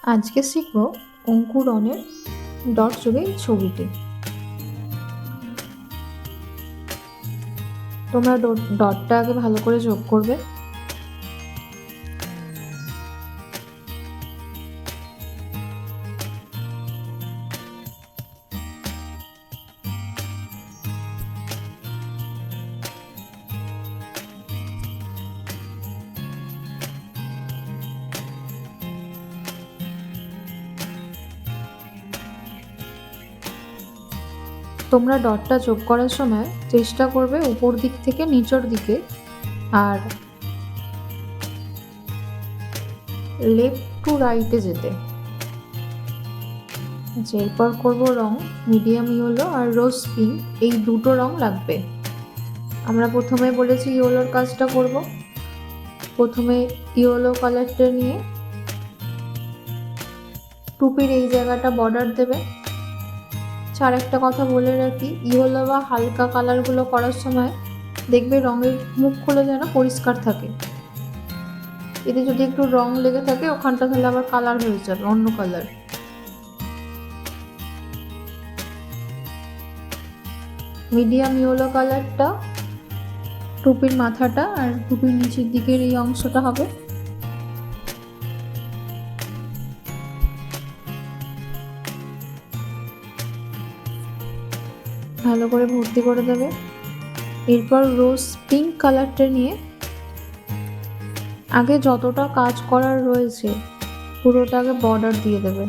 আজকে শিখব অঙ্কুরনের ডট যোগে এই ছবিটি। তোমরা ডটটা আগে ভালো করে যোগ করবে। তোমরা ডটটা যোগ করার সময় চেষ্টা করবে উপর দিক থেকে নিচের দিকে আর লেফট টু রাইটে যেতে। এরপর করবো রং মিডিয়াম ইয়েলো আর রোজ পিঙ্ক, এই দুটো রং লাগবে। আমরা প্রথমে বলেছি ইয়েলোর কাজটা করব। প্রথমে ইয়েলো কালারটা নিয়ে টুপির এই জায়গাটা বর্ডার দেবে। আর একটা কথা বলে রাখি, ইয়েলো বা হালকা কালারগুলো করার সময় দেখবে রঙের মুখগুলো যেন পরিষ্কার থাকে। এতে যদি একটু রং লেগে থাকে ওখানটা, তাহলে আবার কালার হয়ে যাবে অন্য কালার। মিডিয়াম ইয়েলো কালারটা টুপির মাথাটা আর টুপির নিচের দিকের এই অংশটা হবে। ভালো করে ভর্তি করে দেবে। এরপর রোজ পিঙ্ক কালারটা নিয়ে আগে যতটা কাজ করার রয়েছে পুরোটা আগে বর্ডার দিয়ে দেবে।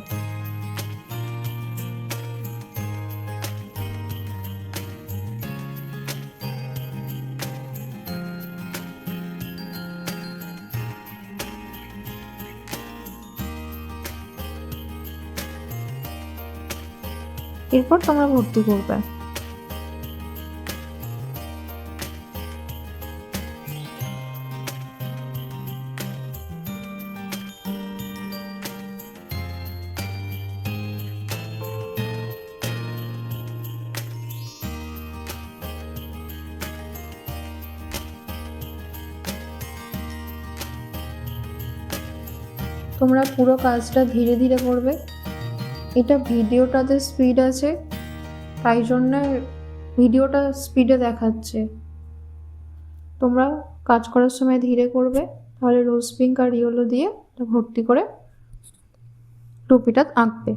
এরপর তোমরা ভর্তি করবে। তোমরা পুরো কাজটা ধীরে ধীরে করবে। এটা ভিডিওটাতে স্পিড আছে, তাই জন্য ভিডিওটা স্পিডে দেখাচ্ছে। তোমরা কাজ করার সময় ধীরে করবে, তাহলে রোজ পিঙ্ক আর ইয়েলো দিয়ে ভর্তি করে টুপিটা আঁকবে।